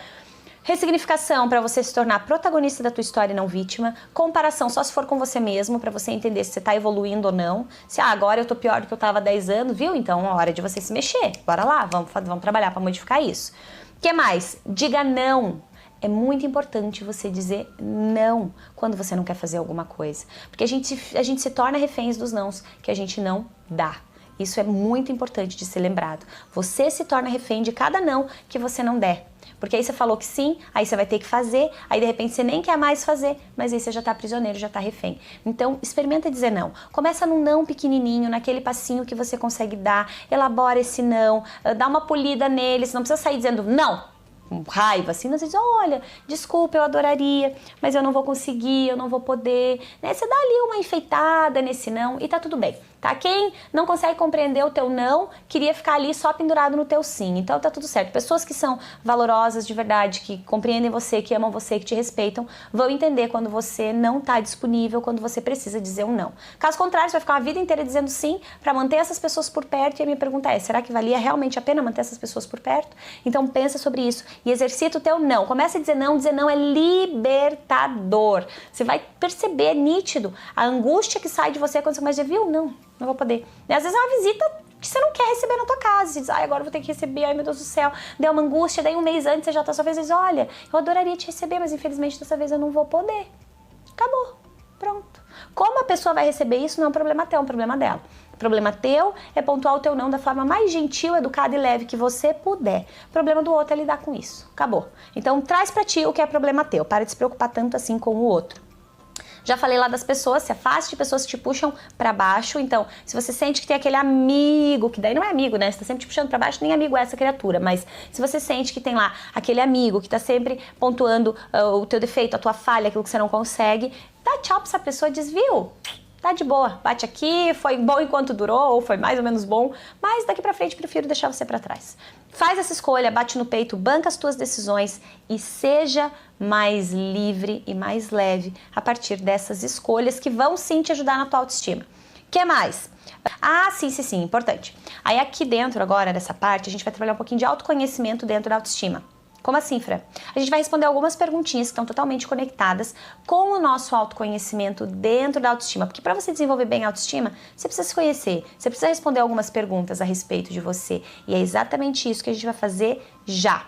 ressignificação para você se tornar protagonista da tua história e não vítima. Comparação só se for com você mesmo, para você entender se você está evoluindo ou não. Se agora eu tô pior do que eu estava há 10 anos, viu? Então é hora de você se mexer. Bora lá, vamos trabalhar para modificar isso. O que mais? Diga não. É muito importante você dizer não quando você não quer fazer alguma coisa. Porque a gente se torna reféns dos nãos que a gente não dá. Isso é muito importante de ser lembrado. Você se torna refém de cada não que você não der. Porque aí você falou que sim, aí você vai ter que fazer, aí de repente você nem quer mais fazer, mas aí você já tá prisioneiro, já tá refém. Então, experimenta dizer não. Começa num não pequenininho, naquele passinho que você consegue dar, elabora esse não, dá uma polida nele, você não precisa sair dizendo não, com raiva, assim, você diz, olha, desculpa, eu adoraria, mas eu não vou conseguir, eu não vou poder, né? Você dá ali uma enfeitada nesse não e tá tudo bem, tá? Quem não consegue compreender o teu não, queria ficar ali só pendurado no teu sim, então tá tudo certo. Pessoas que são valorosas de verdade, que compreendem você, que amam você, que te respeitam, vão entender quando você não tá disponível, quando você precisa dizer um não. Caso contrário, você vai ficar uma vida inteira dizendo sim para manter essas pessoas por perto, e a minha pergunta é, será que valia realmente a pena manter essas pessoas por perto? Então pensa sobre isso e exercita o teu não. Começa a dizer não é libertador. Você vai perceber, é nítido, a angústia que sai de você quando você começa a dizer, viu, não vou poder. E às vezes é uma visita que você não quer receber na tua casa. Você diz, agora eu vou ter que receber, ai meu Deus do céu. Deu uma angústia, daí um mês antes você já tá sua vez e diz, olha, eu adoraria te receber, mas infelizmente dessa vez eu não vou poder. Acabou. Pronto. Como a pessoa vai receber isso não é um problema teu, é um problema dela. O problema teu é pontuar o teu não da forma mais gentil, educada e leve que você puder. O problema do outro é lidar com isso. Acabou. Então traz pra ti o que é problema teu. Para de se preocupar tanto assim com o outro. Já falei lá das pessoas, se afaste de pessoas que te puxam pra baixo. Então, se você sente que tem aquele amigo, que daí não é amigo, né? Você tá sempre te puxando pra baixo, nem amigo é essa criatura. Mas se você sente que tem lá aquele amigo que tá sempre pontuando o teu defeito, a tua falha, aquilo que você não consegue, dá tchau pra essa pessoa e diz, viu? Tá de boa, bate aqui, foi bom enquanto durou, ou foi mais ou menos bom, mas daqui pra frente prefiro deixar você pra trás. Faz essa escolha, bate no peito, banca as tuas decisões e seja mais livre e mais leve a partir dessas escolhas que vão sim te ajudar na tua autoestima. O que mais? Ah, sim, importante. Aí aqui dentro agora, dessa parte, a gente vai trabalhar um pouquinho de autoconhecimento dentro da autoestima. Como assim, Fran? A gente vai responder algumas perguntinhas que estão totalmente conectadas com o nosso autoconhecimento dentro da autoestima. Porque para você desenvolver bem a autoestima, você precisa se conhecer, você precisa responder algumas perguntas a respeito de você. E é exatamente isso que a gente vai fazer já.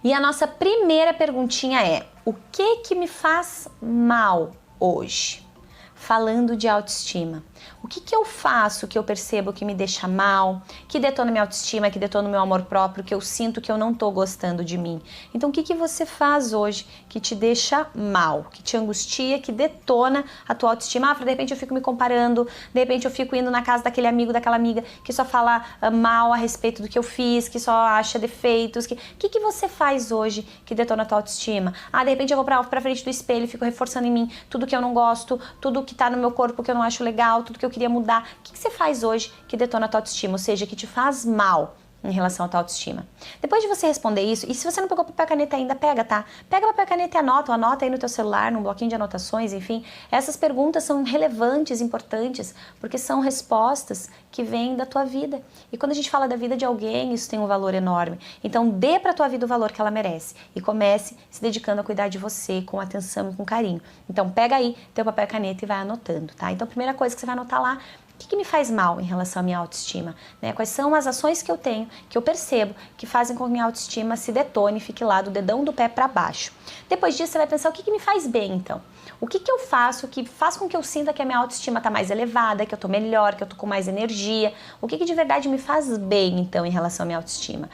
E a nossa primeira perguntinha é: o que me faz mal hoje? Falando de autoestima. O que eu faço que eu percebo que me deixa mal, que detona minha autoestima, que detona o meu amor próprio, que eu sinto que eu não tô gostando de mim? Então, o que você faz hoje que te deixa mal, que te angustia, que detona a tua autoestima? De repente eu fico me comparando, de repente eu fico indo na casa daquele amigo, daquela amiga que só fala mal a respeito do que eu fiz, que só acha defeitos. O que você faz hoje que detona a tua autoestima? De repente eu vou pra frente do espelho e fico reforçando em mim tudo que eu não gosto, tudo que tá no meu corpo que eu não acho legal, tudo que eu queria mudar. O que você faz hoje que detona a tua autoestima, ou seja, que te faz mal em relação à tua autoestima? Depois de você responder isso, e se você não pegou papel e caneta ainda, pega, tá? Pega papel e caneta e anota aí no teu celular, num bloquinho de anotações, enfim. Essas perguntas são relevantes, importantes, porque são respostas que vêm da tua vida. E quando a gente fala da vida de alguém, isso tem um valor enorme. Então, dê pra tua vida o valor que ela merece e comece se dedicando a cuidar de você com atenção e com carinho. Então, pega aí teu papel e caneta e vai anotando, tá? Então, a primeira coisa que você vai anotar lá: o que me faz mal em relação à minha autoestima? Né? Quais são as ações que eu tenho, que eu percebo, que fazem com que minha autoestima se detone e fique lá do dedão do pé para baixo? Depois disso, você vai pensar: o que me faz bem, então? O que eu faço que faz com que eu sinta que a minha autoestima está mais elevada, que eu estou melhor, que eu estou com mais energia? O que de verdade me faz bem, então, em relação à minha autoestima?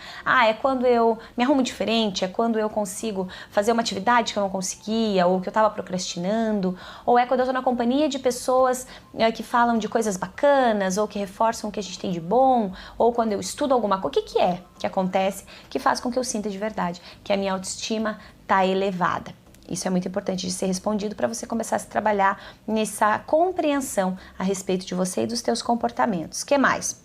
É quando eu me arrumo diferente, é quando eu consigo fazer uma atividade que eu não conseguia, ou que eu estava procrastinando, ou é quando eu estou na companhia de pessoas que falam de coisas bacanas, ou que reforçam o que a gente tem de bom, ou quando eu estudo alguma coisa. O que é que acontece que faz com que eu sinta de verdade que a minha autoestima está elevada? Isso é muito importante de ser respondido para você começar a se trabalhar nessa compreensão a respeito de você e dos teus comportamentos. O que mais?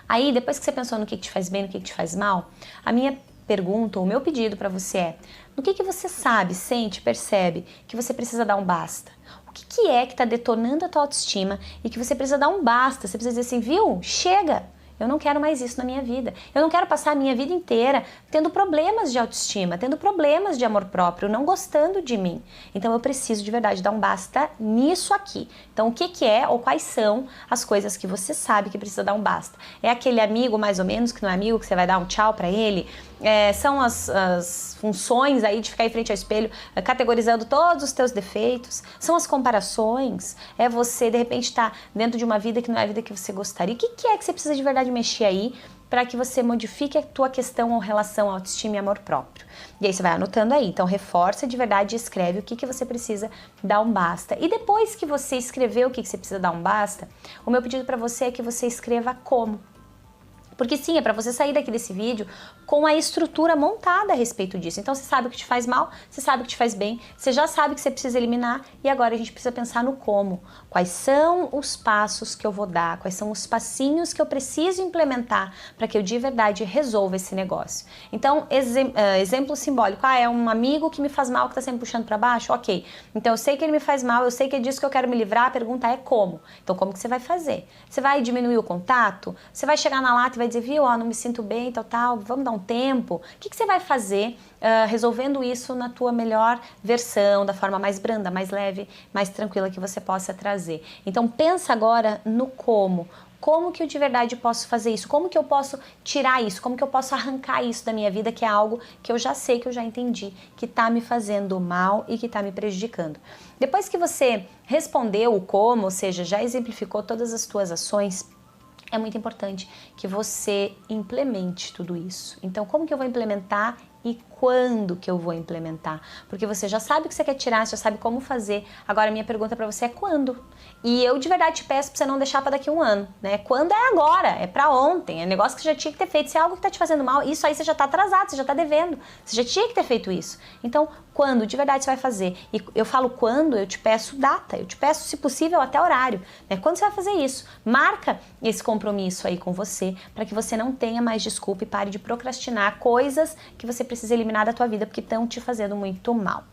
Aí, depois que você pensou no que te faz bem, no que te faz mal, a minha pergunta, o meu pedido para você é: no que você sabe, sente, percebe que você precisa dar um basta? O que é que está detonando a tua autoestima e que você precisa dar um basta? Você precisa dizer assim: viu? Chega! Eu não quero mais isso na minha vida. Eu não quero passar a minha vida inteira tendo problemas de autoestima, tendo problemas de amor próprio, não gostando de mim. Então eu preciso de verdade dar um basta nisso aqui. Então o que é ou quais são as coisas que você sabe que precisa dar um basta? É aquele amigo mais ou menos que não é amigo, que você vai dar um tchau pra ele? São as funções aí de ficar em frente ao espelho categorizando todos os teus defeitos? São as comparações? É você de repente estar dentro de uma vida que não é a vida que você gostaria? O que é que você precisa de verdade mexer aí para que você modifique a tua questão ou relação à autoestima e amor próprio? E aí você vai anotando aí. Então reforça de verdade e escreve o que você precisa dar um basta. E depois que você escreveu o que você precisa dar um basta, o meu pedido para você é que você escreva como. Porque sim, é para você sair daqui desse vídeo com a estrutura montada a respeito disso. Então você sabe o que te faz mal, você sabe o que te faz bem, você já sabe que você precisa eliminar e agora a gente precisa pensar no como. Quais são os passos que eu vou dar, quais são os passinhos que eu preciso implementar para que eu de verdade resolva esse negócio. Então, exemplo simbólico: é um amigo que me faz mal, que está sempre puxando para baixo? Ok, então eu sei que ele me faz mal, eu sei que é disso que eu quero me livrar, a pergunta é como. Então como que você vai fazer? Você vai diminuir o contato? Você vai chegar na lata e vai dizer: viu, não me sinto bem, tal, vamos dar um tempo, o que você vai fazer resolvendo isso na tua melhor versão, da forma mais branda, mais leve, mais tranquila que você possa trazer. Então pensa agora no como. Como que eu de verdade posso fazer isso? Como que eu posso tirar isso? Como que eu posso arrancar isso da minha vida, que é algo que eu já sei, que eu já entendi, que tá me fazendo mal e que tá me prejudicando. Depois que você respondeu o como, ou seja, já exemplificou todas as tuas ações, é muito importante que você implemente tudo isso. Então, como que eu vou implementar e quando que eu vou implementar? Porque você já sabe o que você quer tirar, você já sabe como fazer. Agora, a minha pergunta para você é quando? E eu de verdade te peço para você não deixar para daqui a um ano, né? Quando é agora, é para ontem, é negócio que você já tinha que ter feito. Se é algo que tá te fazendo mal, isso aí você já tá atrasado, você já tá devendo, você já tinha que ter feito isso. Então, quando de verdade você vai fazer? E eu falo quando, eu te peço data, eu te peço, se possível, até horário, né? Quando você vai fazer isso? Marca esse compromisso aí com você, para que você não tenha mais desculpa e pare de procrastinar coisas que você precisa eliminar da tua vida, porque estão te fazendo muito mal.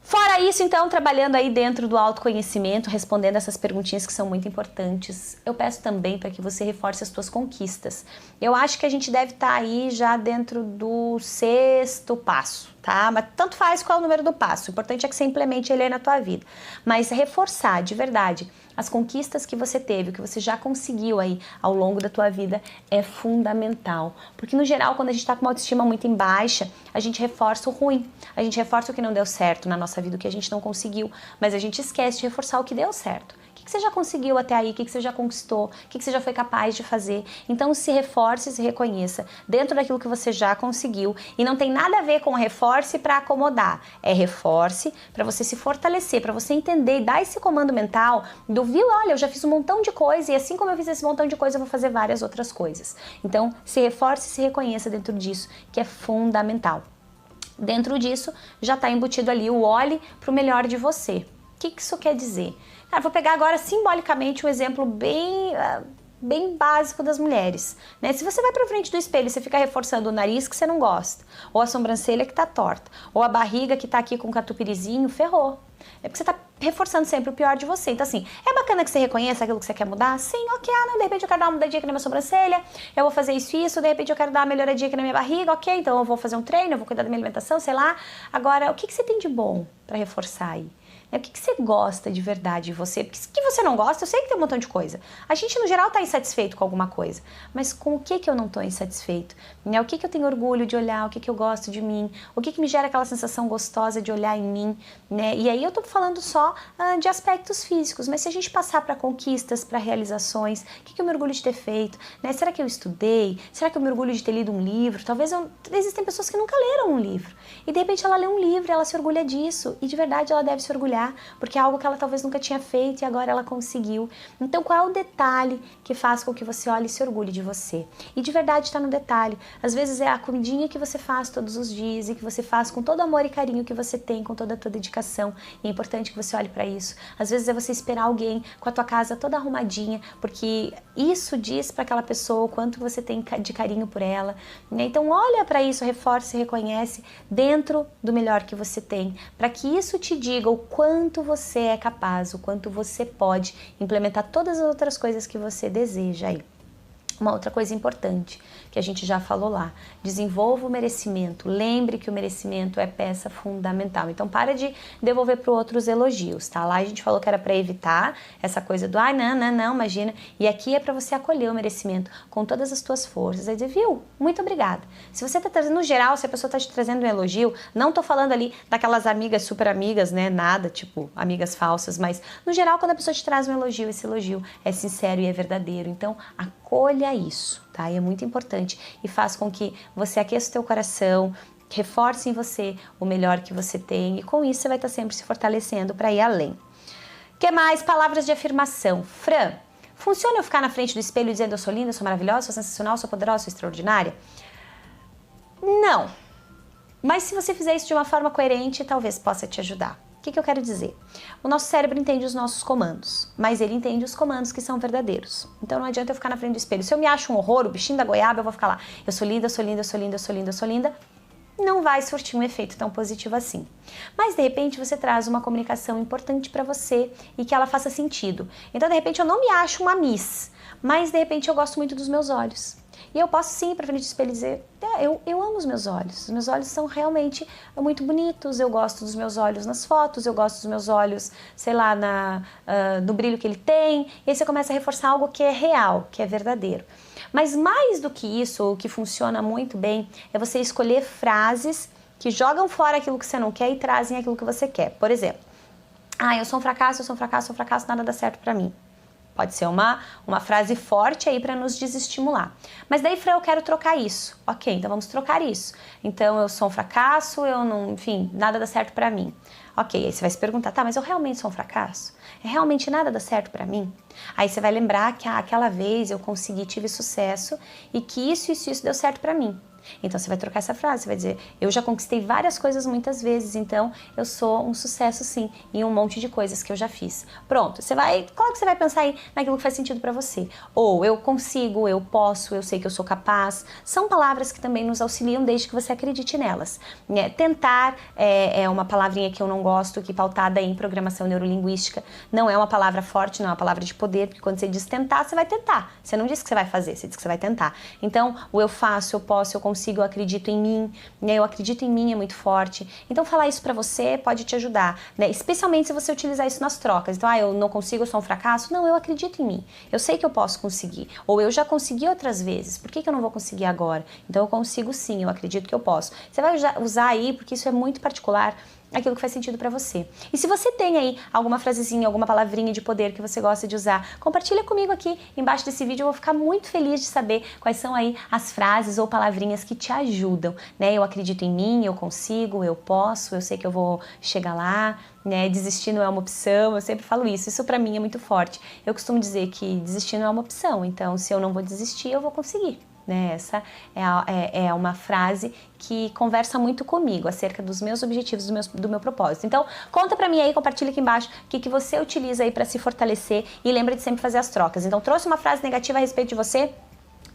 Fora isso, então, trabalhando aí dentro do autoconhecimento, respondendo essas perguntinhas que são muito importantes, eu peço também para que você reforce as suas conquistas. Eu acho que a gente deve estar aí já dentro do 6º passo, tá? Mas tanto faz qual é o número do passo, o importante é que você implemente ele aí na tua vida. Mas reforçar, de verdade, as conquistas que você teve, o que você já conseguiu aí ao longo da tua vida é fundamental. Porque no geral, quando a gente está com uma autoestima muito em baixa, a gente reforça o ruim, a gente reforça o que não deu certo na nossa vida, o que a gente não conseguiu, mas a gente esquece de reforçar o que deu certo. O que você já conseguiu até aí? O que você já conquistou? O que você já foi capaz de fazer? Então se reforce e se reconheça dentro daquilo que você já conseguiu. E não tem nada a ver com reforce para acomodar. É reforce para você se fortalecer, para você entender e dar esse comando mental do viu, olha, eu já fiz um montão de coisa e assim como eu fiz esse montão de coisa, eu vou fazer várias outras coisas. Então se reforce e se reconheça dentro disso, que é fundamental. Dentro disso já está embutido ali o olhe para o melhor de você. O que isso quer dizer? Cara, vou pegar agora simbolicamente um exemplo bem básico das mulheres, né? Se você vai pra frente do espelho e você fica reforçando o nariz que você não gosta, ou a sobrancelha que tá torta, ou a barriga que tá aqui com catupirizinho, ferrou. É porque você tá reforçando sempre o pior de você. Então assim, é bacana que você reconheça aquilo que você quer mudar? Sim, ok, não, de repente eu quero dar uma mudadinha aqui na minha sobrancelha, eu vou fazer isso, de repente eu quero dar uma melhoradinha aqui na minha barriga, ok, então eu vou fazer um treino, eu vou cuidar da minha alimentação, sei lá. Agora, o que você tem de bom pra reforçar aí? O que você gosta de verdade de você? Porque o que você não gosta, eu sei que tem um montão de coisa. A gente, no geral, está insatisfeito com alguma coisa. Mas com o que eu não estou insatisfeito? O que eu tenho orgulho de olhar? O que eu gosto de mim? O que me gera aquela sensação gostosa de olhar em mim? Né? E aí eu estou falando só de aspectos físicos. Mas se a gente passar para conquistas, para realizações, o que eu me orgulho de ter feito? Né? Será que eu estudei? Será que eu me orgulho de ter lido um livro? Talvez existem pessoas que nunca leram um livro. E de repente ela lê um livro e ela se orgulha disso. E de verdade ela deve se orgulhar, porque é algo que ela talvez nunca tinha feito e agora ela conseguiu. Então qual é o detalhe que faz com que você olhe e se orgulhe de você? E de verdade está no detalhe. Às vezes é a comidinha que você faz todos os dias e que você faz com todo o amor e carinho que você tem, com toda a tua dedicação. E é importante que você olhe para isso. Às vezes é você esperar alguém com a tua casa toda arrumadinha, porque isso diz para aquela pessoa o quanto você tem de carinho por ela. Né? Então olha para isso, reforce, reconhece dentro do melhor que você tem, para que isso te diga o quanto você é capaz, o quanto você pode implementar todas as outras coisas que você deseja aí. Uma outra coisa importante que a gente já falou lá, desenvolva o merecimento, lembre que o merecimento é peça fundamental, então para de devolver para o outro os elogios, tá? Lá a gente falou que era para evitar essa coisa do não, imagina, e aqui é para você acolher o merecimento com todas as tuas forças, aí dizer, viu, muito obrigada. Se você tá trazendo, no geral, se a pessoa tá te trazendo um elogio, não tô falando ali daquelas amigas super amigas, né, nada, tipo, amigas falsas, mas no geral, quando a pessoa te traz um elogio, esse elogio é sincero e é verdadeiro, então acolha isso, tá? E é muito importante e faz com que você aqueça o teu coração, reforce em você o melhor que você tem e com isso você vai estar sempre se fortalecendo para ir além. Que mais? Palavras de afirmação. Fran, funciona eu ficar na frente do espelho dizendo eu sou linda, sou maravilhosa, sou sensacional, sou poderosa, sou extraordinária? Não. Mas se você fizer isso de uma forma coerente, talvez possa te ajudar. O que eu quero dizer? O nosso cérebro entende os nossos comandos, mas ele entende os comandos que são verdadeiros. Então não adianta eu ficar na frente do espelho. Se eu me acho um horror, o bichinho da goiaba, eu vou ficar lá. Eu sou linda, eu sou linda, eu sou linda, eu sou linda, eu sou linda. Não vai surtir um efeito tão positivo assim. Mas de repente você traz uma comunicação importante para você e que ela faça sentido. Então de repente eu não me acho uma miss, mas de repente eu gosto muito dos meus olhos. E eu posso sim, para frente do espelho, dizer, eu amo os meus olhos são realmente muito bonitos, eu gosto dos meus olhos nas fotos, eu gosto dos meus olhos, sei lá, no brilho que ele tem, e aí você começa a reforçar algo que é real, que é verdadeiro. Mas mais do que isso, o que funciona muito bem é você escolher frases que jogam fora aquilo que você não quer e trazem aquilo que você quer. Por exemplo, eu sou um fracasso, eu sou um fracasso, eu sou um fracasso, nada dá certo pra mim. Pode ser uma frase forte aí para nos desestimular. Mas daí, Fran, eu quero trocar isso. Ok, então vamos trocar isso. Então, eu sou um fracasso, eu não, enfim, nada dá certo para mim. Ok, aí você vai se perguntar, tá, mas eu realmente sou um fracasso? Realmente nada dá certo para mim? Aí você vai lembrar que aquela vez eu consegui, tive sucesso e que isso deu certo para mim. Então você vai trocar essa frase, você vai dizer, eu já conquistei várias coisas muitas vezes, então eu sou um sucesso sim, em um monte de coisas que eu já fiz. Pronto, claro que você vai pensar aí naquilo que faz sentido pra você. Ou eu consigo, eu posso, eu sei que eu sou capaz. São palavras que também nos auxiliam desde que você acredite nelas. Tentar é uma palavrinha que eu não gosto, que pautada em programação neurolinguística, não é uma palavra forte, não é uma palavra de poder, porque quando você diz tentar, você vai tentar. Você não diz que você vai fazer, você diz que você vai tentar. Então, o eu faço, eu posso, eu consigo, eu acredito em mim, né? Eu acredito em mim é muito forte. Então falar isso pra você pode te ajudar, né? Especialmente se você utilizar isso nas trocas. Então, eu não consigo, eu sou um fracasso. Não, eu acredito em mim. Eu sei que eu posso conseguir. Ou eu já consegui outras vezes. Por que eu não vou conseguir agora? Então eu consigo sim, eu acredito que eu posso. Você vai usar aí, porque isso é muito particular, aquilo que faz sentido pra você. E se você tem aí alguma frasezinha, alguma palavrinha de poder que você gosta de usar, compartilha comigo aqui embaixo desse vídeo, eu vou ficar muito feliz de saber quais são aí as frases ou palavrinhas que te ajudam, né? Eu acredito em mim, eu consigo, eu posso, eu sei que eu vou chegar lá, né? Desistir não é uma opção, eu sempre falo isso pra mim é muito forte. Eu costumo dizer que desistir não é uma opção, então se eu não vou desistir, eu vou conseguir. Né? Essa é uma frase que conversa muito comigo acerca dos meus objetivos, do meu propósito. Então, conta pra mim aí, compartilha aqui embaixo o que você utiliza aí pra se fortalecer e lembra de sempre fazer as trocas. Então, trouxe uma frase negativa a respeito de você?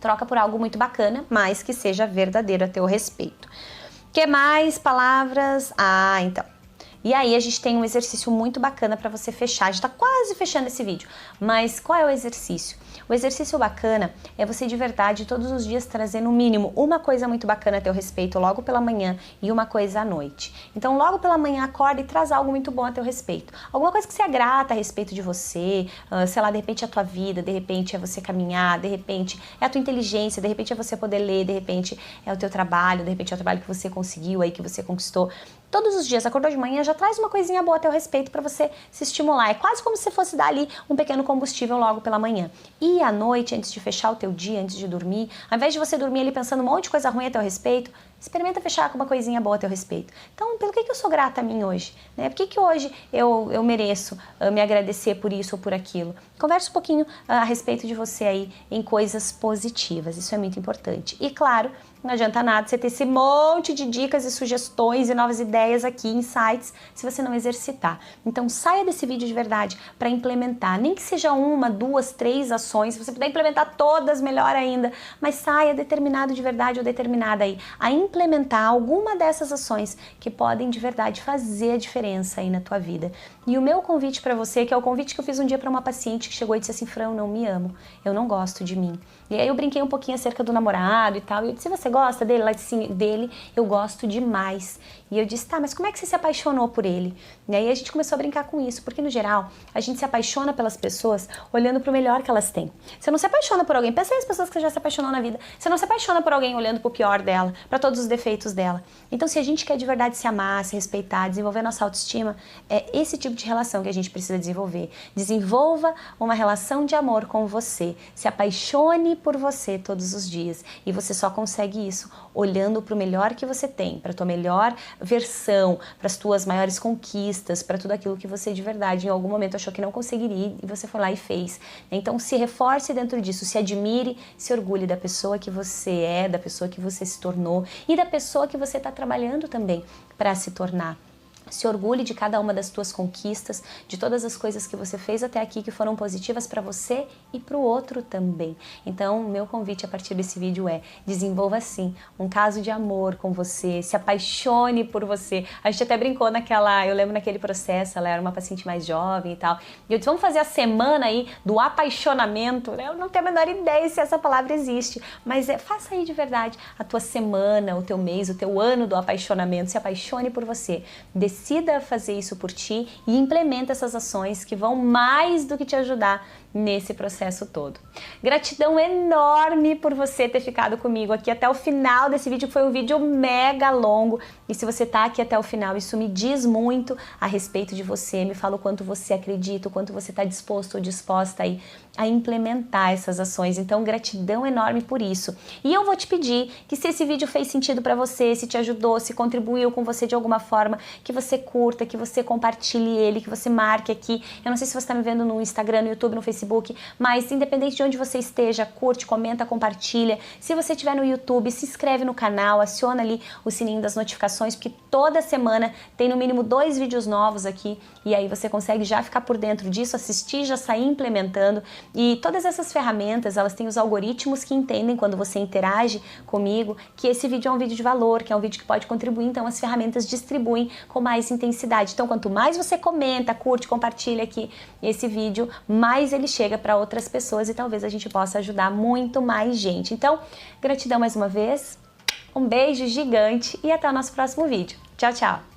Troca por algo muito bacana, mas que seja verdadeiro a teu respeito. Que mais palavras? Então. E aí a gente tem um exercício muito bacana para você fechar. A gente tá quase fechando esse vídeo, mas qual é o exercício? O exercício bacana é você de verdade todos os dias trazer no mínimo uma coisa muito bacana a teu respeito logo pela manhã e uma coisa à noite. Então logo pela manhã acorda e traz algo muito bom a teu respeito. Alguma coisa que você grata a respeito de você, sei lá, de repente é a tua vida, de repente é você caminhar, de repente é a tua inteligência, de repente é você poder ler, de repente é o teu trabalho, de repente é o trabalho que você conseguiu aí, que você conquistou. Todos os dias, acordou de manhã, já traz uma coisinha boa a teu respeito para você se estimular. É quase como se fosse dar ali um pequeno combustível logo pela manhã. E à noite, antes de fechar o teu dia, antes de dormir, ao invés de você dormir ali pensando um monte de coisa ruim a teu respeito, experimenta fechar com uma coisinha boa a teu respeito. Então, pelo que eu sou grata a mim hoje? Né? Por que hoje eu mereço me agradecer por isso ou por aquilo? Conversa um pouquinho a respeito de você aí em coisas positivas. Isso é muito importante. E claro, não adianta nada você ter esse monte de dicas e sugestões e novas ideias aqui, insights, se você não exercitar. Então saia desse vídeo de verdade para implementar, nem que seja uma, duas, três ações, se você puder implementar todas, melhor ainda, mas saia determinado de verdade ou determinada aí a implementar alguma dessas ações que podem de verdade fazer a diferença aí na tua vida. E o meu convite para você, que é o convite que eu fiz um dia para uma paciente que chegou e disse assim, Fran, eu não me amo, eu não gosto de mim. E aí eu brinquei um pouquinho acerca do namorado e tal, e eu disse, você gosta dele? Ela disse, sim, dele eu gosto demais. E eu disse, tá, mas como é que você se apaixonou por ele? E aí a gente começou a brincar com isso, porque no geral, a gente se apaixona pelas pessoas olhando pro melhor que elas têm. Você não se apaixona por alguém, pensa aí as pessoas que você já se apaixonou na vida, você não se apaixona por alguém olhando pro pior dela, pra todos os defeitos dela. Então se a gente quer de verdade se amar, se respeitar, desenvolver nossa autoestima, é esse tipo de relação que a gente precisa desenvolver. Desenvolva uma relação de amor com você, se apaixone por você todos os dias, e você só consegue isso olhando pro melhor que você tem, pra tua melhor versão, para as tuas maiores conquistas, para tudo aquilo que você de verdade em algum momento achou que não conseguiria e você foi lá e fez. Então se reforce dentro disso, se admire, se orgulhe da pessoa que você é, da pessoa que você se tornou e da pessoa que você está trabalhando também para se tornar. Se orgulhe de cada uma das tuas conquistas, de todas as coisas que você fez até aqui que foram positivas para você e para o outro também. Então, meu convite a partir desse vídeo é: desenvolva sim um caso de amor com você, se apaixone por você. A gente até brincou eu lembro naquele processo, ela era uma paciente mais jovem e tal. E eu disse, vamos fazer a semana aí do apaixonamento. Eu não tenho a menor ideia se essa palavra existe, mas faça aí de verdade a tua semana, o teu mês, o teu ano do apaixonamento. Se apaixone por você. Decida fazer isso por ti e implementa essas ações que vão mais do que te ajudar nesse processo todo. Gratidão enorme por você ter ficado comigo aqui até o final desse vídeo, que foi um vídeo mega longo, e se você tá aqui até o final, isso me diz muito a respeito de você, me fala o quanto você acredita, o quanto você está disposto ou disposta aí a implementar essas ações. Então, gratidão enorme por isso. E eu vou te pedir que, se esse vídeo fez sentido para você, se te ajudou, se contribuiu com você de alguma forma, que você curta, que você compartilhe ele, que você marque aqui. Eu não sei se você está me vendo no Instagram, no YouTube, no Facebook, mas independente de onde você esteja, curte, comenta, compartilha. Se você estiver no YouTube, se inscreve no canal, aciona ali o sininho das notificações, porque toda semana tem no mínimo 2 vídeos novos aqui, e aí você consegue já ficar por dentro disso, assistir, já sair implementando. E todas essas ferramentas, elas têm os algoritmos que entendem, quando você interage comigo, que esse vídeo é um vídeo de valor, que é um vídeo que pode contribuir, então as ferramentas distribuem com mais intensidade. Então, quanto mais você comenta, curte, compartilha aqui esse vídeo, mais ele chega para outras pessoas e talvez a gente possa ajudar muito mais gente. Então, gratidão mais uma vez, um beijo gigante e até o nosso próximo vídeo. Tchau, tchau!